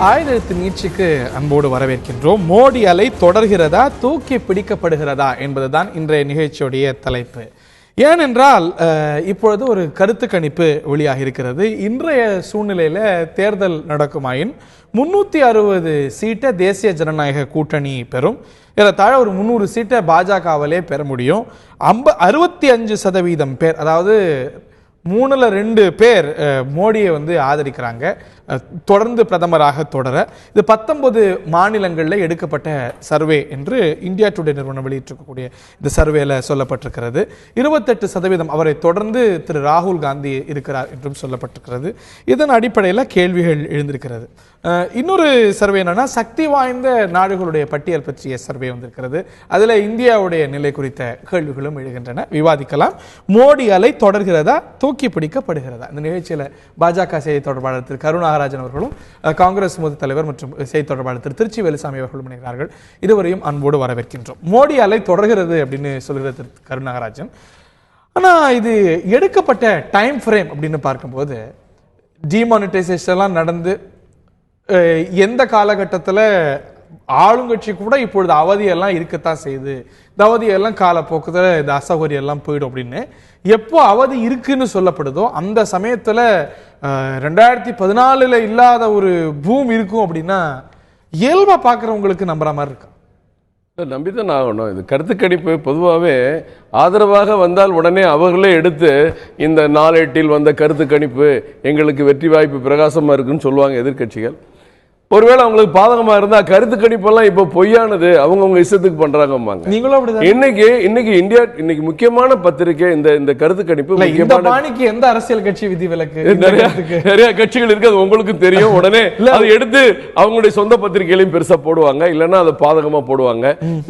ஆயுதத்தின் நீட்சிக்கு அன்போடு வரவேற்கின்றோம். மோடி அலை தொடர்கிறதா, தூக்கி பிடிக்கப்படுகிறதா என்பதுதான் இன்றைய நிகழ்ச்சியுடைய தலைப்பு. ஏனென்றால் இப்பொழுது ஒரு கருத்து கணிப்பு வெளியாக இருக்கிறது. இன்றைய சூழ்நிலையில தேர்தல் நடக்குமாயின் 360 சீட்டை தேசிய ஜனநாயக கூட்டணி பெறும். ஏறத்தாழ ஒரு 300 சீட்டை பாஜகவிலே பெற முடியும். 65% பேர், அதாவது 3/2 பேர் மோடியை ஆதரிக்கிறாங்க தொடர்ந்து பிரதமராக தொடர. இது 19 மாநிலங்களில் எடுக்கப்பட்ட சர்வே என்று இந்தியா டுடே நிறுவனம் வெளியிட்டிருக்கக்கூடிய இந்த சர்வேல சொல்லப்பட்டிருக்கிறது. 28% அவரை தொடர்ந்து திரு ராகுல் காந்தி இருக்கிறார் என்றும் சொல்லப்பட்டிருக்கிறது. இதன் அடிப்படையில் கேள்விகள் எழுந்திருக்கிறது. இன்னொரு சர்வே என்னன்னா, சக்தி வாய்ந்த நாடுகளுடைய பட்டியல் பற்றிய சர்வே வந்திருக்கிறது. அதில் இந்தியாவுடைய நிலை குறித்த கேள்விகளும் எழுகின்றன. விவாதிக்கலாம். மோடி அலை தொடர்கிறதா, தூக்கி பிடிக்கப்படுகிறதா? இந்த நிகழ்ச்சியில் பாஜக செய்தி தொடர்பாளர் திரு கருணாகராஜன் அவர்களும் காங்கிரஸ் மூத்த தலைவர் மற்றும் செய்தி தொடர்பாளர் திரு திருச்சி வேலுசாமி அவர்களும் இணைகிறார்கள். இருவரையும் அன்போடு வரவேற்கின்றோம். மோடி அலை தொடர்கிறது அப்படின்னு சொல்கிறது திரு கருணாகராஜன். ஆனால் இது எடுக்கப்பட்ட டைம் ஃப்ரேம் அப்படின்னு பார்க்கும்போது, டிமானிட்டைசேஷன் எல்லாம் நடந்து எந்த காலகட்டத்தில் ஆளுங்கட்சி கூட இப்பொழுது அவதியெல்லாம் இருக்கத்தான் செய்யுது, இந்த அவதியெல்லாம் காலப்போக்குல இந்த அசௌகரியம் எல்லாம் போயிடும் அப்படின்னு எப்போ அவதி இருக்குன்னு சொல்லப்படுதோ அந்த சமயத்துல 2014 இல்லாத ஒரு பூம் இருக்கும் அப்படின்னா இயல்பா பார்க்குறவங்களுக்கு நம்புற மாதிரி இருக்கா? நம்பிதான் ஆகணும். இது கருத்து கணிப்பு பொதுவாகவே ஆதரவாக வந்தால் உடனே அவர்களே எடுத்து இந்த நாளேட்டில் வந்த கருத்து கணிப்பு எங்களுக்கு வெற்றி வாய்ப்பு பிரகாசமாக இருக்குன்னு சொல்லுவாங்க எதிர்கட்சிகள். ஒருவேளை அவங்களுக்கு பாதகமா இருந்தா கருத்து கணிப்பெல்லாம் இப்ப பொய்யானது, அவங்கவுங்க இஷ்டத்துக்கு பண்றாங்க. இன்னைக்கு முக்கியமான பத்திரிகை இந்த கருத்து கணிப்பு எந்த அரசியல் கட்சி விதி விலக்கு? நிறைய கட்சிகள் இருக்கு, அது உங்களுக்கு தெரியும். உடனே அதை எடுத்து அவங்களுடைய சொந்த பத்திரிகைகளையும் பெருசா போடுவாங்க, இல்லைன்னா அதை பாதகமா போடுவாங்க.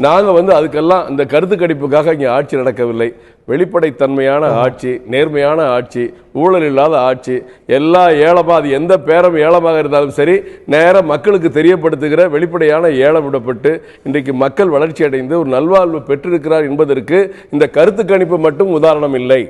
நாங்க அதுக்கெல்லாம் இந்த கருத்து கணிப்புக்காக இங்க ஆட்சி நடக்கவில்லை. வெளிப்படைத்தன்மையான ஆட்சி, நேர்மையான ஆட்சி, ஊழல் இல்லாத ஆட்சி, எல்லா ஏலமா, அது எந்த பேரம் ஏலமாக இருந்தாலும் சரி, நேரம் மக்களுக்கு தெரியப்படுத்துகிற வெளிப்படையான ஏலம் விடப்பட்டு இன்றைக்கு மக்கள் வளர்ச்சி அடைந்து ஒரு நல்வாழ்வு பெற்றிருக்கிறார் என்பதற்கு இந்த கருத்து கணிப்பு மட்டும் உதாரணம் இல்லை.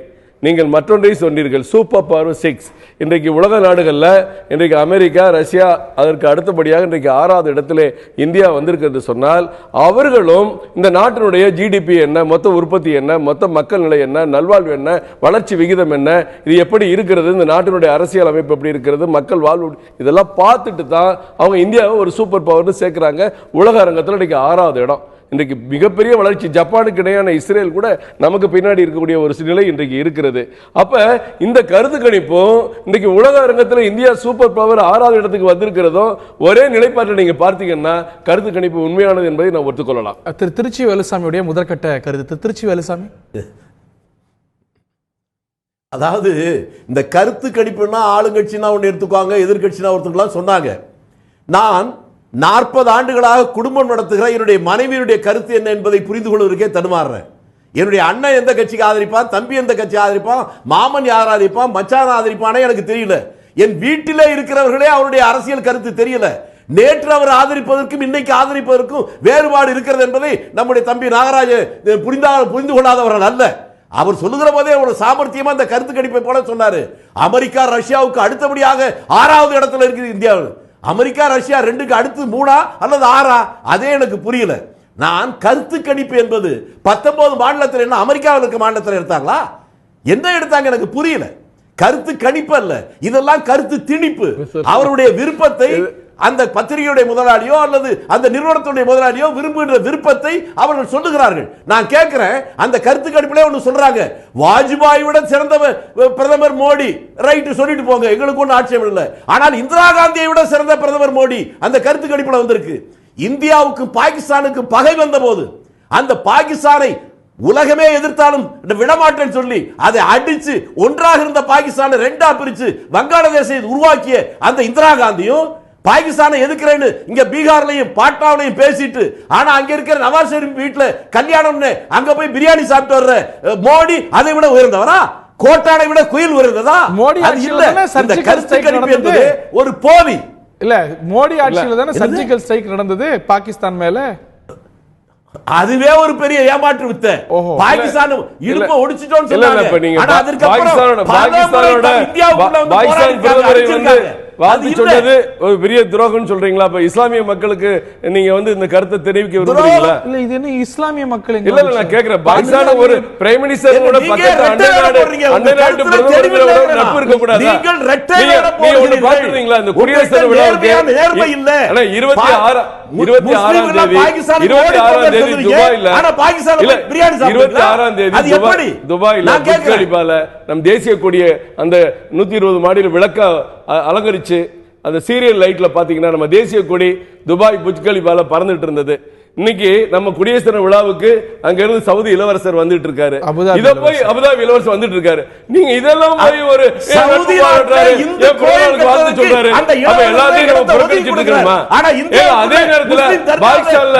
நீங்கள் மற்றொன்றை சொன்னீர்கள், சூப்பர் பவர் 6. இன்றைக்கு உலக நாடுகளில் இன்றைக்கு அமெரிக்கா, ரஷ்யா, அதற்கு அடுத்தபடியாக இன்றைக்கு 6வது இடத்திலே இந்தியா வந்திருக்கிறது சொன்னால், அவர்களும் இந்த நாட்டினுடைய ஜிடிபி என்ன, மொத்த உற்பத்தி என்ன, மொத்த மக்கள் நிலை என்ன, நல்வாழ்வு என்ன, வளர்ச்சி விகிதம் என்ன, இது எப்படி இருக்கிறது, இந்த நாட்டினுடைய அரசியல் அமைப்பு எப்படி இருக்கிறது, மக்கள் வாழ்வு, இதெல்லாம் பார்த்துட்டு தான் அவங்க இந்தியாவை ஒரு சூப்பர் பவர்னு சேர்க்கிறாங்க. உலக அரங்கத்தில் இன்றைக்கு 6வது இடம். இன்றைக்கு மிகப்பெரிய வளர்ச்சி, ஜப்பானுக்கு இணையான இஸ்ரேல் கூட நமக்கு பின்னாடி இருக்கக்கூடிய ஒரு நிலை இன்றைக்கு இருக்கிறது. அப்ப இந்த கருத்து கணிப்பும் இன்றைக்கு உலக அரங்கத்தில் இந்தியா சூப்பர் பவர் 6வது இடத்துக்கு வந்திருக்கிறதும் ஒரே நிலைப்பாட்டை நீங்க பார்த்தீங்கன்னா கருத்து கணிப்பு உண்மையானது என்பதை நான் ஒத்துக்கொள்ளலாம். திரு திருச்சி வேலுசாமியுடைய முதற்கட்ட கருத்து. திருச்சி வேலுசாமி, அதாவது இந்த கருத்து கணிப்புனா ஆளுங்கட்சினா ஒன்று எடுத்துக்குவாங்க, எதிர்கட்சினா ஒருத்தங்களாம் சொன்னாங்க. நான் 40 ஆண்டுகளாக குடும்பம் நடத்துகிற என்னுடைய மனைவியுடைய கருத்து என்ன என்பதை புரிந்து கொள்வதற்கே தடுமாறுறேன். என்னுடைய அண்ணன் எந்த கட்சிக்கு ஆதரிப்பான், தம்பி எந்த கட்சி ஆதரிப்பான், மாமன் யார் ஆதரிப்பான், மச்சான் ஆதரிப்பானே எனக்கு தெரியல. என் வீட்டிலே இருக்கிறவர்களே அவருடைய அரசியல் கருத்து தெரியல. நேற்று அவர் ஆதரிப்பதற்கும் இன்னைக்கு ஆதரிப்பதற்கும் வேறுபாடு இருக்கிறது என்பதை நம்முடைய தம்பி நாகராஜ் புரிந்து கொள்ளாதவர்கள் அல்ல. அவர் சொல்லுகிற போதே ஒரு சாமர்த்தியமா அந்த கருத்து கணிப்பை போல சொன்னாரு. அமெரிக்கா ரஷ்யாவுக்கு அடுத்தபடியாக 6வது இடத்துல இருக்குது இந்தியாவில். அமெரிக்கா ரஷ்யா 2க்கு அடுத்து 3ஆ அல்லது 6ஆ? அதே எனக்கு புரியல. நான் கருத்து கணிப்பு என்பது 19 மாநிலத்தில், என்ன அமெரிக்காவில் இருக்க மாநிலத்தில் எடுத்தாங்களா, என்ன எடுத்தாங்க எனக்கு புரியல. கருத்து கணிப்பு அல்ல, இதெல்லாம் கருத்து திணிப்பு. அவருடைய விருப்பத்தை அந்த பத்திரிகையுடைய முதலாளியோ அல்லது அந்த நிறுவனத்துடைய முதலாளியோ விரும்புகிற விருப்பத்தை அவர்கள் சொல்லுகிறார்கள். நான் கேட்கிறேன், அந்த கருத்து கணிப்பிலே ஒன்று சொல்றாங்க, வாஜ்பாயை விட சிறந்த பிரதமர் மோடி, ரைட் சொல்லிட்டு போங்க, எங்களுக்கு ஒன்றும் ஆட்சேபம் இல்லை. ஆனால் இந்திரா காந்தியை விட சிறந்த பிரதமர் மோடி அந்த கருத்து கணிப்புல வந்திருக்கு. இந்தியாவுக்கு பாகிஸ்தானுக்கு பகை வந்த போது அந்த பாகிஸ்தானை உலகமே எதிர்த்தாலும் விடமாட்டேன்னு சொல்லி அதை அடிச்சு ஒன்றாக இருந்த பாகிஸ்தானை 2ஆ பிரிச்சு வங்காளதேசத்தை உருவாக்கிய அந்த இந்திரா காந்தியும் பாகிஸ்தானை எதிர்க்கிறேன்னு இங்க பீகார்லையும் பாட்னாவிலையும் பேசிட்டு, ஆனா அங்க இருக்கிற நவாஸ் ஷெரீப் வீட்டுல கல்யாணம்னு அங்க போய் பிரியாணி சாப்பிட்டு வர்ற மோடி அதை விட உயர்ந்தவரா? கோட்டானை விட குயில் உயர்ந்ததா? மோடி ஒரு போலி இல்ல. மோடி ஆட்சியில் தானே சர்ஜிக்கல் ஸ்ட்ரைக் நடந்தது பாகிஸ்தான் மேல. அதுவே ஒரு பெரிய ஏமாற்று வித்த. பாகிஸ்தான் இழுப்ப ஒடிச்சிட்டோம்னு சொன்னாங்க. ஆனா அதுக்கு அப்புறம் பாகிஸ்தானோட இந்தியாவுக்குள்ள வந்து வாழ்த்து சொன்னது ஒரு பெரிய துரோகம்னு சொல்றீங்களா? அப்ப இஸ்லாமிய மக்களுக்கு நீங்க வந்து இந்த கருத்தை தெரிவிக்க விரும்புறீங்களா? இல்ல இது என்ன இஸ்லாமிய மக்கள் இல்ல நான் கேக்குறேன், பாகிஸ்தான ஒரு பிரைம் மினிஸ்டர் கூட பக்கத்துல அண்டை நாட்டு பிரதமரோட நட்பு இருக்க கூடாதா? நீங்க பாக்குறீங்களா இந்த குடியரசு தின விழாவுக்கு 26ஆம் தேதி துபாயில 26ஆம் தேதி துபாயில புர்ஜ் கலிஃபால நம் தேசிய கொடியை அந்த 120 மாடியில் விளக்க அலங்கரிச்சு அந்த சீரியல் லைட்ல பாத்தீங்கன்னா நம்ம தேசிய கொடி துபாய் புர்ஜ் கலிஃபால பறந்துட்டு இருந்தது. இன்னைக்கு நம்ம குடியரசு தின விழாவுக்கு அங்க இருந்து சவுதி இளவரசர் வந்துட்டு இருக்காரு, இத போய் அபுதாபி இளவரசர் வந்துட்டு இருக்காரு. நீங்க இதெல்லாம் போய் ஒரு வாழ்த்து சொல்றாரு, அப்ப எல்லாத்தையும் நம்ம புறக்கணிச்சிட்டு இருக்கோமா? அதே நேரத்துல பாகிஸ்தான்ல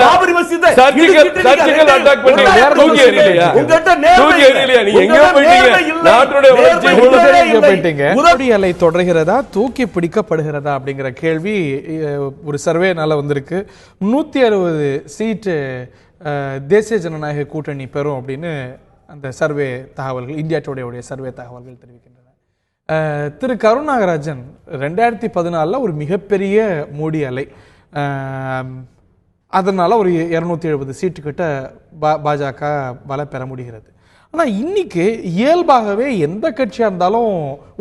சர்ஜிக்கல் அட்டாக் பண்ணி தூக்கி எறியலையா? தூக்கி எறியலையா? நீங்க எங்க போயிட்டீங்க? நாட்டுடைய வளர்ச்சி போயிட்டீங்க. மோடி அலை தொடர்கிறதா, தூக்கி பிடிக்கப்படுகிறதா அப்படிங்கிற கேள்வி ஒரு சர்வேனால வந்திருக்கு. 160 சீட்டு தேசிய ஜனநாயக கூட்டணி பெறும் அப்படின்னு அந்த சர்வே தகவல்கள், இந்தியா டுடேவுடைய சர்வே தகவல்கள் தெரிவிக்கின்றன. திரு கருணாகராஜன் 2014 ஒரு மிகப்பெரிய மோடி அலை, அதனால ஒரு 270 சீட்டு கிட்ட பாஜக பல பெற முடிகிறது. ஆனால் இன்னைக்கு இயல்பாகவே எந்த கட்சியாக இருந்தாலும்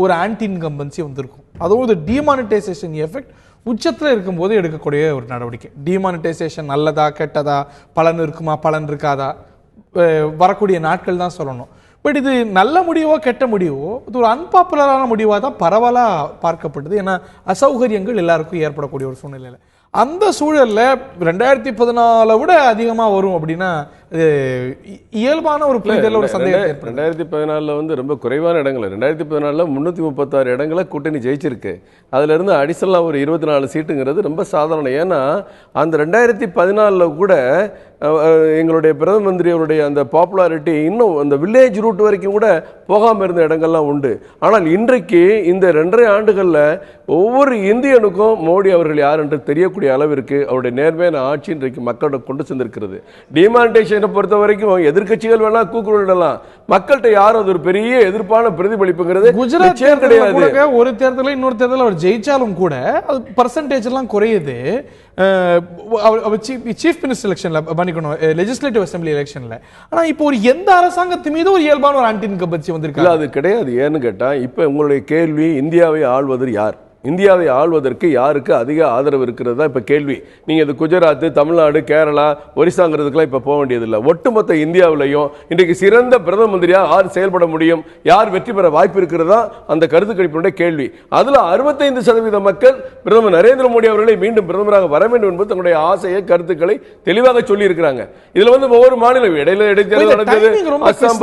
ஒரு ஆன்டி இன்கம்பன்சி வந்திருக்கும். அதுவும் ஒரு டிமானிட்டைசேஷன் எஃபெக்ட் உச்சத்தில் இருக்கும்போது எடுக்கக்கூடிய ஒரு நடவடிக்கை. டிமானிட்டைசேஷன் நல்லதா கெட்டதா, பலன் இருக்குமா பலன் இருக்காதா, வரக்கூடிய நாட்கள் தான் சொல்லணும். பட் இது நல்ல முடிவோ கெட்ட முடிவோ இது ஒரு அன்பாப்புலரான முடிவாக தான் பரவலாக பார்க்கப்படுது. ஏன்னா அசௌகரியங்கள் எல்லாருக்கும் ஏற்படக்கூடிய ஒரு சூழ்நிலையில், அந்த சூழலில் 2014 விட அதிகமாக வரும் அப்படின்னா இயல்பான ஒரு புரிதல் ஒரு சந்தேகம் ஏற்படும். 2014 வந்து ரொம்ப குறைவான இடங்கள், 2014 336 இடங்களை கூட்டணி ஜெயிச்சிருக்கு. அதுல இருந்து அடிஷனலா ஒரு 24 சீட்டுங்கிறது ரொம்ப சாதாரணம். ஏன்னா அந்த 2014 கூட எங்களுடைய பிரதம மந்திரி அவருடைய அந்த பாப்புலாரிட்டி இன்னும் அந்த வில்லேஜ் ரூட் வரைக்கும் கூட போகாம இருந்த இடங்கள்லாம் உண்டு. ஆனால் இன்றைக்கு இந்த 2.5 ஆண்டுகள்ல ஒவ்வொரு இந்தியனுக்கும் மோடி அவர்கள் யார் என்று தெரியக்கூடிய அளவிற்கு அவருடைய நேர்மையான ஆட்சி இன்றைக்கு மக்களிடம் கொண்டு சென்றிருக்கிறது. டிமானிட்டைசேஷனை பொறுத்த வரைக்கும் எதிர்க்கட்சிகள் வேணா கூக்குரலிடலாம், மக்கள்கிட்ட யாரும் அது ஒரு பெரிய எதிர்ப்பான பிரதிபலிப்புங்கிறது குஜராத் கிடையாது. ஒரு தேர்தலில் இன்னொரு தேர்தலில் அவர் ஜெயிச்சாலும் கூட அது பர்சன்டேஜ் எல்லாம் குறையுது. சீஃப் மினிஸ்டர் எலெக்ஷன்ல பண்ணிக்கணும், லெஜிஸ்லேட்டிவ் அசெம்பிளி எலெக்ஷன்ல. ஆனா இப்போ ஒரு எந்த அரசாங்கத்து மீது ஒரு இயல்பான ஒரு ஆன்டி இன்கம்பன்சி வந்திருக்கு? அது கிடையாது. ஏன்னு கேட்டா இப்ப உங்களுடைய கேள்வி இந்தியாவை ஆள்வது யார், இந்தியாவை ஆள்வதற்கு யாருக்கு அதிக ஆதரவு இருக்கிறது தான் இப்ப கேள்வி. நீங்க இது குஜராத், தமிழ்நாடு, கேரளா, ஒரிசாங்கிறதுக்குலாம் இப்ப போக வேண்டியதில்லை. ஒட்டுமொத்த இந்தியாவிலையும் இன்றைக்கு சிறந்த பிரதம மந்திரியா யார் செயல்பட முடியும், யார் வெற்றி பெற வாய்ப்பு இருக்கிறதா அந்த கருத்து கணிப்பினுடைய கேள்வி. அதுல 65% மக்கள் பிரதமர் நரேந்திர மோடி அவர்களை மீண்டும் பிரதமராக வர வேண்டும் என்பது தங்களுடைய ஆசையை கருத்துக்களை தெளிவாக சொல்லி இருக்கிறாங்க. இதுல வந்து ஒவ்வொரு மாநிலம் இடைத்தேர்தல் நடந்தது, அஸ்ஸாம்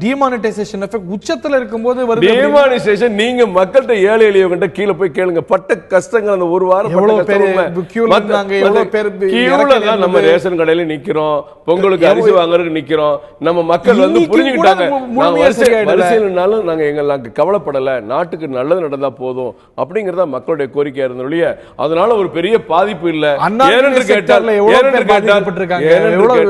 டிமானிட்டைசேஷன் எஃபெக்ட் உச்சத்துல இருக்கும்போது டிமானிட்டைசேஷன் நீங்க மக்கள்கிட்ட ஏழை எளியவங்க கீழே போய் கேளுங்க, பட்ட கஷ்டங்கள் அந்த ஒரு வாரம் நம்ம ரேஷன் கடையில நிக்கிறோம், பொங்கலுக்கு அரிசி வாங்குறதுக்கு நிக்கிறோம், நம்ம மக்கள் வந்து புரிஞ்சுக்கிட்டாங்க வரிசையினாலும் நாங்க கவலைப்படல, நாட்டுக்கு நல்லது நடந்தா போதும் அப்படிங்கறத மக்களுடைய கோரிக்கையா இருந்தொழிய அதனால ஒரு பெரிய பாதிப்பு இல்ல.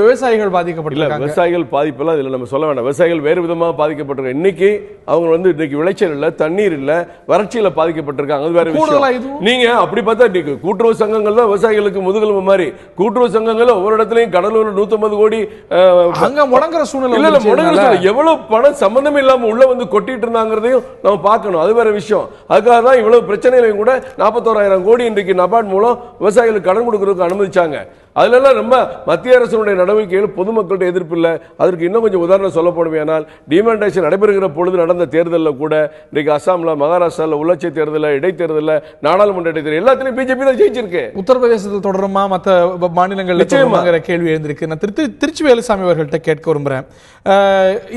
விவசாயிகள் பாதிக்கப்பட்டிருக்காங்க, விவசாயிகள் பாதிப்பு எல்லாம் இதுல நம்ம சொல்ல வேண்டாம். விவசாயிகள் வேறு விதமாக பாதிக்கப்பட்டிருக்காங்க. இன்னைக்கு அவங்க வந்து இன்னைக்கு விளைச்சல் இல்ல, தண்ணீர் இல்ல, வறட்சியில பாதிக்கப்பட்டிருக்காங்க. அது வேற விஷயம். நீங்க அப்படி பார்த்தா கூட்டுறவு சங்கங்கள் தான் விவசாயிகளுக்கு முதுகெலும்பு மாதிரி. கூட்டுறவு சங்கங்கள் ஒவ்வொரு இடத்துலயும் கடலூர் 150 கோடி அங்க முடங்குற சூழ்நிலை, எவ்வளவு பணம் சம்பந்தம் இல்லாம உள்ள வந்து கொட்டிட்டு இருந்தாங்கிறதையும் நம்ம பார்க்கணும். அது வேற விஷயம். அதுக்காக தான் இவ்வளவு பிரச்சனைகளையும் கூட 41,000 கோடி இன்றைக்கு நபார்ட் மூலம் விவசாயிகளுக்கு கடன் கொடுக்கறதுக்கு அனுமதிச்சாங்க. அதுல எல்லாம் ரொம்ப மத்திய அரசுடைய நடவடிக்கைகள் பொதுமக்களுடைய எதிர்ப்பு இல்லை. அதற்கு இன்னும் கொஞ்சம் உதாரணம் சொல்ல போடுவேனால், டிமானிட்டைசேஷன் நடைபெறுகிற பொழுது நடந்த தேர்தலில் கூட இன்றைக்கு அசாம்ல, மகாராஷ்டிராவில் உள்ளாட்சி தேர்தலில், இடைத்தேர்தலில், நாடாளுமன்ற இடைத்தேர்தல் எல்லாத்திலையும் பிஜேபி தான் ஜெயிச்சிருக்கு. உத்தரப்பிரதேசத்தில் தொடருமா மற்ற மாநிலங்களில் நிச்சயமாக கேள்வி எழுந்திருக்கு. நான் திருச்சி வேலுசாமி அவர்கள்ட்ட கேட்க விரும்புறேன்.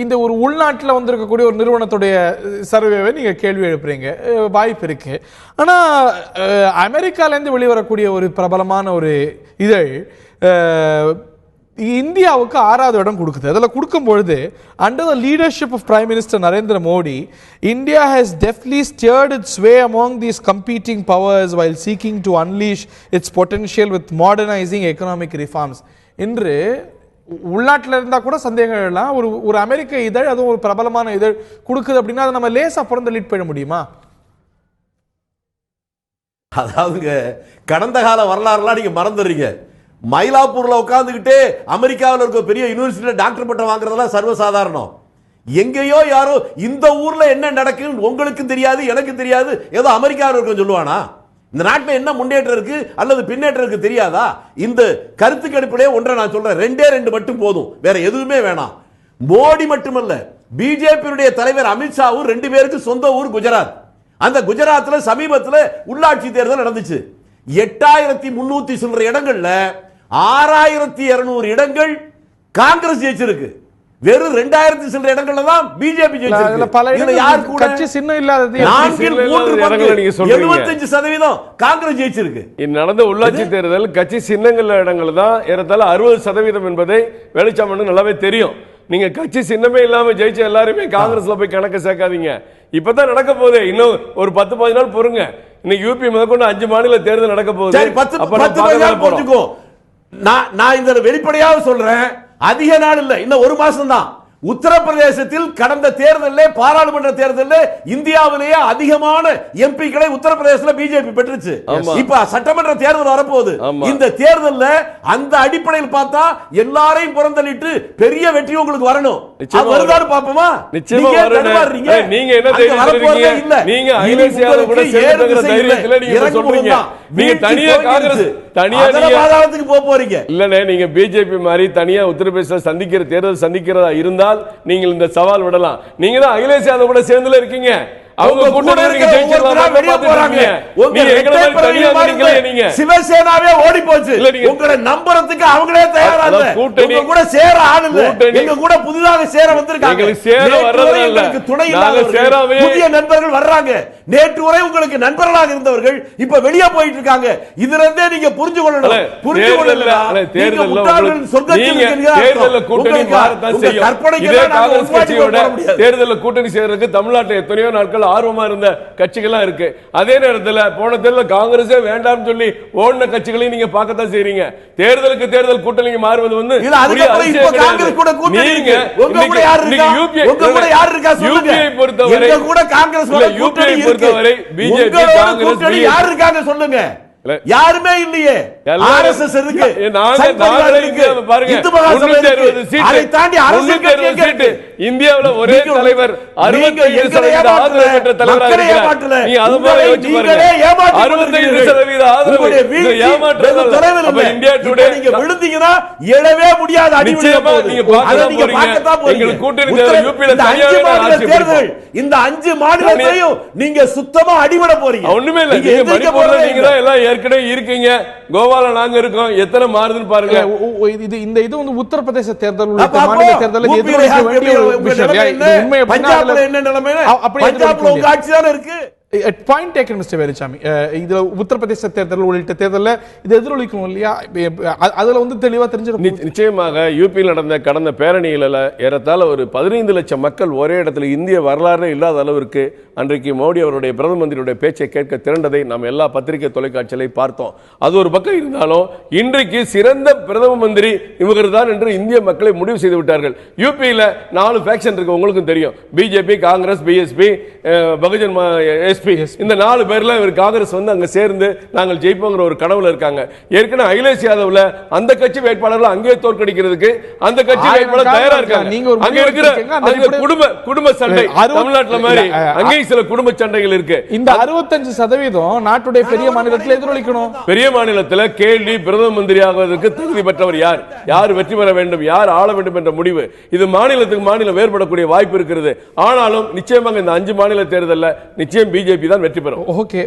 இந்த ஒரு உள்நாட்டில் வந்திருக்கக்கூடிய ஒரு நிறுவனத்துடைய சர்வேவை நீங்க கேள்வி எழுப்புறீங்க, வாய்ப்பு இருக்கு. ஆனா அமெரிக்காலேருந்து வெளிவரக்கூடிய ஒரு பிரபலமான ஒரு இதழ் இந்தியாவுக்கு 6வது இடம் கொடுக்குது. அதில் கொடுக்கும் பொழுது under the leadership of Prime Minister Narendra Modi, India has deftly steered its way among these competing powers while seeking to unleash its potential with modernizing economic reforms. இன்று உள்நாட்டில் இருந்தா கூட சந்தேகம் எல்லாம் ஒரு அமெரிக்க இதழ், அதுவும் ஒரு பிரபலமான இதழ் கொடுக்குது அப்படின்னா அதை நம்ம லேசா பிறந்து லீட் பண்ண முடியுமா? அதாவதுங்க கடந்த கால வரலாறுலாம் நீங்க மறந்துடுறீங்க. மயிலாப்பூர்ல உட்கார்ந்துகிட்டே அமெரிக்காவில் இருக்க பெரிய யூனிவர்சிட்டியில டாக்டர் பட்டம் வாங்குறதெல்லாம் சர்வசாதாரணம். எங்கேயோ யாரோ இந்த ஊர்ல என்ன நடக்குன்னு உங்களுக்கும் தெரியாது, எனக்கு தெரியாது, ஏதோ அமெரிக்காவில் இருக்க சொல்லுவானா? இந்த நாட்டில் என்ன முன்னேற்றம் இருக்கு அல்லது பின்னேற்றம் இருக்கு தெரியாதா? இந்த கருத்து கணிப்பிலே ஒன்றை நான் சொல்றேன், ரெண்டு மட்டும் போதும், வேற எதுவுமே வேணாம். மோடி மட்டுமல்ல, பிஜேபியுடைய தலைவர் அமித்ஷாவும் 2 பேருக்கு சொந்த ஊர் குஜராத். அந்த குஜராத்ல சமீபத்தில் உள்ளாட்சி தேர்தல் நடந்துச்சு. 8300 சில்லற இடங்கள்ல 6200 இடங்கள் காங்கிரஸ் ஜெயிச்சிருக்கு. வெறும் 2000 சில்லற இடங்கள்ல தான் பிஜேபி ஜெயிச்சிருக்கு. இதுல யார் கூட கட்சி சின்னம் இல்லாதது 75% காங்கிரஸ் ஜெயிச்சிருக்கு. நடந்த உள்ளாட்சி தேர்தல் கட்சி சின்னங்கள் இடங்கள் தான் ஏறத்தாழ 60% என்பதை வெளிச்சம் நல்லாவே தெரியும். நீங்க கட்சி சின்னமே இல்லாம ஜெயிச்ச எல்லாருமே காங்கிரஸ்ல போய் கணக்கு சேர்க்காதீங்க. இப்பதான் நடக்க போகுது, இன்னும் ஒரு 10-15 நாள் பொறுங்க. இன்னைக்கு யூபி முதற்கொண்டு 5 மாநில தேர்தல் நடக்க போகுது. நான் இந்த வெளிப்படையாக சொல்றேன், அதிக நாள் இல்ல, இன்னும் 1 மாசம் தான். உத்தரப்பிரதேசத்தில் கடந்த தேர்தலில், பாராளுமன்ற தேர்தலில் இந்தியாவிலேயே அதிகமான எம்பிக்களை உத்தரப்பிரதேசத்தில் பிஜேபி பெற்றுச்சு. இப்ப சட்டமன்ற தேர்தல் வரப்போகுது. இந்த தேர்தலில் அந்த அடிப்படையில் பார்த்தா எல்லாரையும் புறந்தள்ளிட்டு பெரிய வெற்றி உங்களுக்கு வரணும். வருதான்னு பாப்போமா? நிச்சயமா வரணும். நீங்க என்ன தைரியத்துல இல்ல, நீங்க ஐலேசியால கூட சேர்ந்துங்கற தைரியத்துல நீங்க சொல்றீங்க. நீங்க தனியா காங்கிரஸ் தனியா நீங்க போறீங்க இல்லனே. நீங்க பிஜேபி மாதிரி தனியா உத்தரப்பிரதேச சந்திக்கிற தேர்தல் சந்திக்கிறதா இருந்தால் நீங்கள் இந்த சவால் விடலாம். நீங்க தான் அகிலேஷ் யாதவ் கூட சேர்ந்துல இருக்கீங்க. அவங்க கூட்டணி நீங்க ஜெயிச்சிரலாம், வெளிய போறாங்க. நீங்க சிவசேனாவே ஓடி போச்சு. உங்களை நம்பறதுக்கு அவங்களே தயாரா இல்ல. உங்க கூட சேர ஆள் இல்ல. எங்க கூட புதிதாக சேர வந்திருக்காங்க. எங்களுக்கு சேர வர்றது இல்ல, துணை இல்லாதவர்கள், புதிய நண்பர்கள் வர்றாங்க. நேற்று வரை உங்களுக்கு நண்பர்களாக இருந்தவர்கள் இப்ப வெளியே போயிட்டு இருக்காங்க. இதுல இருந்தே நீங்க புரிஞ்சு கொள்ளணும். புரிஞ்சு கொள்ளல தேர்தல்ல கூட்டணி மாறத்தான் செய்யும். தேர்தல்ல கூட்டணி சேர்றதுக்கு தமிழ்நாட்டில் எத்தனையோ நாட்கள் ஆர்வமா இருந்த கட்சிகள் இருக்கு. அதே நேரத்தில் போன தேர்தல் காங்கிரஸே வேண்டாம் சொல்லி ஓடின கட்சிகளையும் நீங்க பார்க்கத்தான் செய்றீங்க. தேர்தலுக்கு தேர்தல் கூட்டணி மாறுவது வந்து பொறுத்தவரை பிஜேபி காங்கிரஸ் யாரு இருக்காங்க சொல்லுங்க? யாருமே இல்லையே. ஆர்எஸ்எஸ் இருக்கு, இந்தியாவுல ஒரே தலைவர் 65% ஆதரவு பெற்ற தலைவராக இருக்கிறார். நீ அது போல யோசிச்சு பாருங்க. 65% ஆதரவு ஏமாற்றம். இந்தியா டுடே நீங்க விழுந்தீங்கன்னா எழவே முடியாது. நிச்சயமா நீங்க பார்க்கத்தான் போறீங்க. எங்க கூட்டணி யூபில தனியாக தேர்தல் இந்த 5 மாநிலத்தையும் நீங்க சுத்தமா அடிபட போறீங்க. ஒண்ணுமே இல்ல. நீங்க மணிப்பூர்ல நீங்க தான் எல்லாம் ஏற்கனவே இருக்கீங்க, கோவால நாங்க இருக்கோம். எத்தனை மாறுதுன்னு பாருங்க. இது வந்து உத்தரப்பிரதேச தேர்தல் உள்ளிட்ட மாநில தேர்தலில் எதிர்க்க வேண்டிய ஒரு விஷயம். உண்மை பஞ்சாப்ல என்ன நிலைமை? பஞ்சாப்ல உங்க ஆட்சி தானே இருக்கு. Point taken mister Veluchamy. இதுல உத்தரப்பிரதேச தேர்தல் உள்ளிட்ட தேர்தலில் இது எதிரொலிக்கும் இல்லையா? அதுல வந்து தெளிவா தெரிஞ்சிருக்கும். நிச்சயமாக யூபியில் நடந்த கடந்த பேரணியில ஏறத்தாழ ஒரு 15 லட்சம் மக்கள் ஒரே இடத்துல இந்திய வரலாறு இல்லாத அளவிற்கு அன்றைக்கு மோடி அவருடைய பிரதம மந்திரியுடைய பேச்சை கேட்க திரண்டதை நாம் எல்லா பத்திரிகை தொலைக்காட்சிகளை பார்த்தோம். அது ஒரு பக்கம் இருந்தாலும் இன்றைக்கு சிறந்த பிரதம மந்திரி இவர்கள் தான் என்று இந்திய மக்களை முடிவு செய்து விட்டார்கள். யூபியில 4 ஃபேக்ஷன் இருக்கு, உங்களுக்கும் தெரியும். BJP, Congress, BSP, Bahujan SP. இந்த 4 பேர்ல இவர் காங்கிரஸ் வந்து அங்க சேர்ந்து நாங்கள் ஜெயிப்போங்கிற ஒரு கனவுல இருக்காங்க. ஏற்கனவே அகிலேஷ் யாதவ்ல அந்த கட்சி வேட்பாளர்கள் அங்கே தோற்கடிக்கிறதுக்கு அந்த கட்சி வேட்பாளர் தயாரா இருக்காங்க. அங்க இருக்கிற குடும்ப சண்டை தமிழ்நாட்டுல மாதிரி அங்கே சில குடும்ப சண்டைகள் இருக்கு. இந்த 65% நாட்டுடைய பெரிய மாநிலத்தில் எதிரொலிக்கணும். பெரிய மாநிலத்தில் கேள்வி பிரதம மந்திரி ஆகுவதற்கு தகுதி பெற்றவர் யார், யார் வெற்றி பெற வேண்டும், யார் ஆள வேண்டும் என்ற முடிவு இது மாநிலத்துக்கு மாநிலம் வேறுபடக்கூடிய வாய்ப்பு இருக்கிறது. ஆனாலும் நிச்சயமாக இந்த 5 மாநில தேர்தலில் நிச்சயம் பிஜேபி தான் வெற்றி பெறும். ஓகே,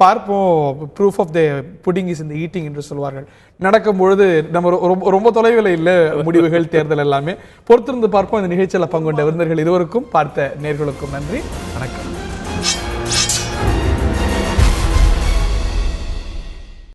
பார்ப்போம். Proof of the pudding is in the eating என்று சொல்வார்கள். நடக்கும் பொழுது நம்ம ரொம்ப தொலைவில் இல்லை முடிவுகள் தேர்தல் எல்லாமே. பொறுத்திருந்து பார்ப்போம். இந்த நிகழ்ச்சியில் பங்குண்ட விருந்தர்கள் இருவருக்கும் பார்த்த நேர்களுக்கும் நன்றி. வணக்கம்.